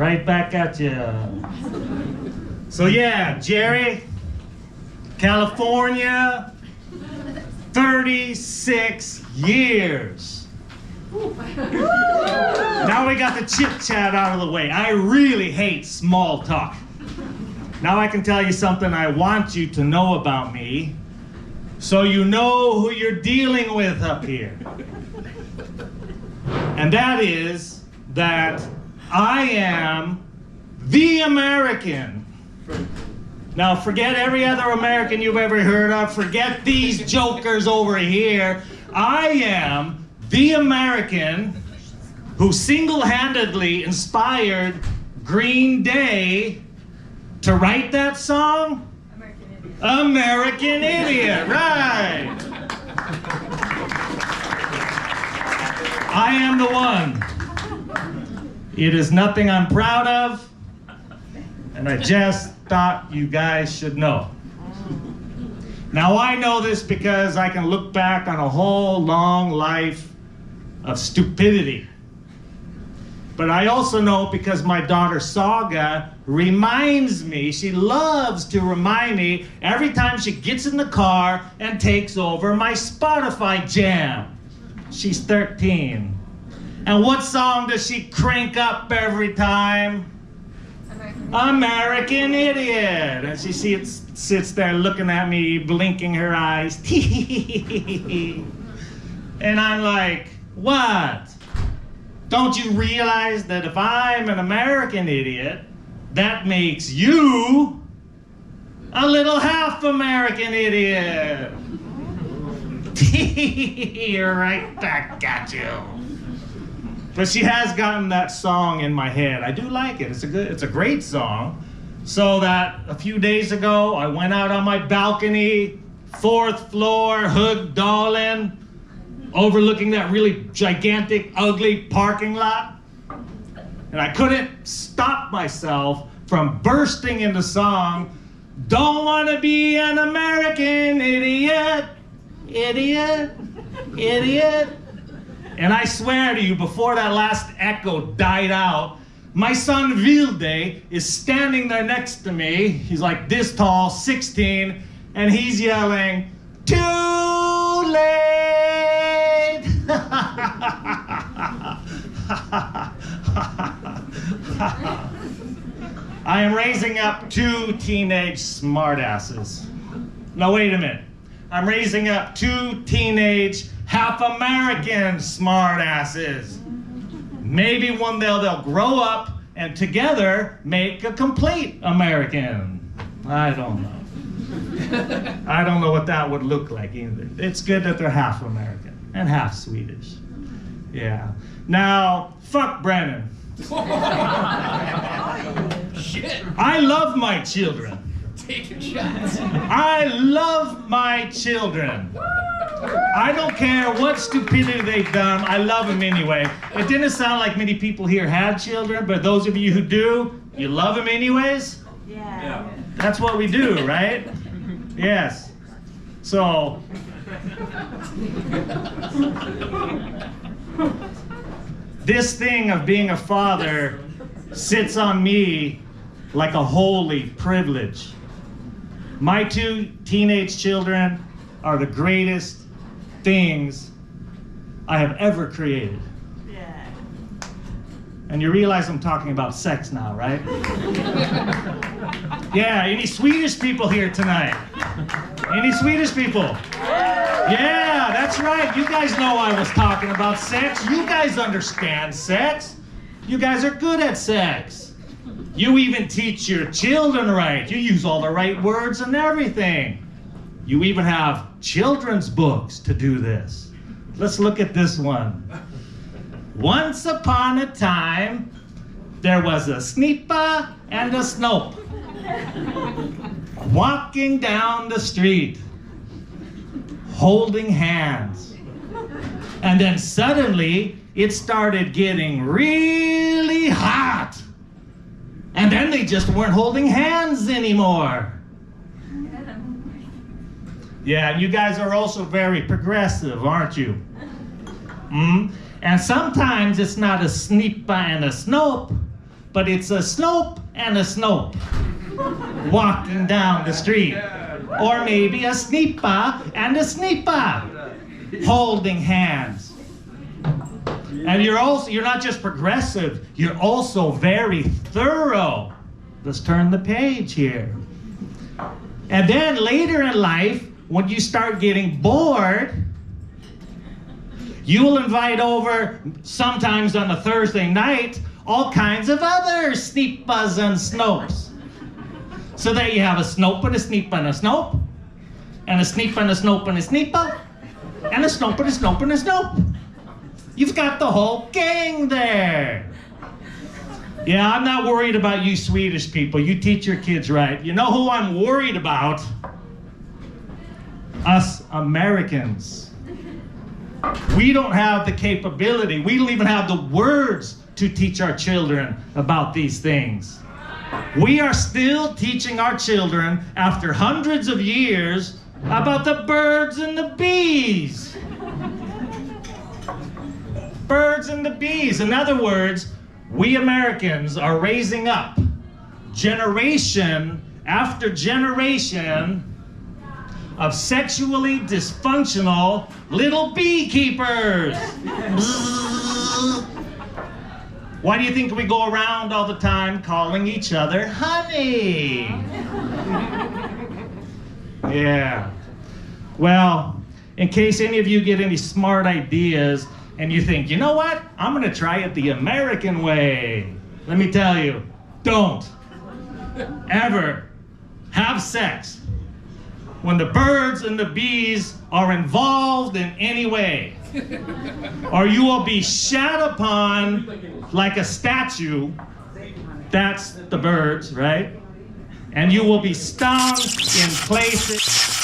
Right back at you. So yeah, Jerry, California, 36 years. Now we got the chit chat out of the way. I really hate small talk. Now I can tell you something I want you to know about me, so you know who you're dealing with up here. And that is that I am the American. Now forget every other American you've ever heard of. Forget these jokers over here. I am the American who single-handedly inspired Green Day to write that song? American Idiot, right. I am the one. It is nothing I'm proud of, and I just thought you guys should know. Now I know this because I can look back on a whole long life of stupidity. But I also know because my daughter Saga reminds me, she loves to remind me every time she gets in the car and takes over my Spotify jam. She's 13. And what song does she crank up every time? American Idiot. And she sits there looking at me, blinking her eyes. And I'm like, what? Don't you realize that if I'm an American idiot, that makes you a little half American idiot? Right back at you. But she has gotten that song in my head. I do like it. It's a great song. So that a few days ago, I went out on my balcony, 4th floor, hood darling, overlooking that really gigantic, ugly parking lot. And I couldn't stop myself from bursting into song, don't want to be an American idiot, idiot, idiot. And I swear to you, before that last echo died out, my son Vilde is standing there next to me. He's like this tall, 16, and he's yelling, too late! I am raising up 2 teenage smartasses. No, wait a minute. I'm raising up 2 teenage half-American smartasses. Maybe one day they'll grow up and together make a complete American. I don't know. I don't know what that would look like either. It's good that they're half American and half Swedish. Yeah. Now, fuck Brennan. Shit. I love my children. Taking shots. I love my children. I don't care what stupidity they've done. I love them anyway. It didn't sound like many people here had children, but those of you who do, you love them anyways? Yeah. That's what we do, right? Yes. So, this thing of being a father sits on me like a holy privilege. My 2 teenage children are the greatest things I have ever created. Yeah. And you realize I'm talking about sex now, right? Yeah, any Swedish people here tonight? Any Swedish people? Yeah, that's right. You guys know I was talking about sex. You guys understand sex. You guys are good at sex. You even teach your children right. You use all the right words and everything. You even have children's books to do this. Let's look at this one. Once upon a time, there was a Snippa and a Snope walking down the street, holding hands. And then suddenly, it started getting really hot. And then they just weren't holding hands anymore. Yeah, and you guys are also very progressive, aren't you? And sometimes it's not a Snippa and a Snope, but it's a Snope and a Snope walking down the street. Or maybe a Sneepa and a Sneepa holding hands. And you're not just progressive, you're also very thorough. Let's turn the page here. And then later in life, when you start getting bored, you will invite over, sometimes on a Thursday night, all kinds of other Sneepas and Snopes. So there you have a Snope and a Sneepa and a Snope, and a Sneepa and a Snope and a Sneepa, and a Snope and a Snope and a Snope. You've got the whole gang there. Yeah, I'm not worried about you Swedish people. You teach your kids right. You know who I'm worried about? Us Americans. We don't have the capability. We don't even have the words to teach our children about these things. We are still teaching our children, after hundreds of years, about the birds and the bees. Birds and the bees. In other words, we Americans are raising up generation after generation of sexually dysfunctional little beekeepers. Why do you think we go around all the time calling each other honey? Yeah. Well, in case any of you get any smart ideas and you think, you know what? I'm gonna try it the American way. Let me tell you, don't ever have sex when the birds and the bees are involved in any way, or you will be shat upon like a statue. That's the birds, right? And you will be stung in places.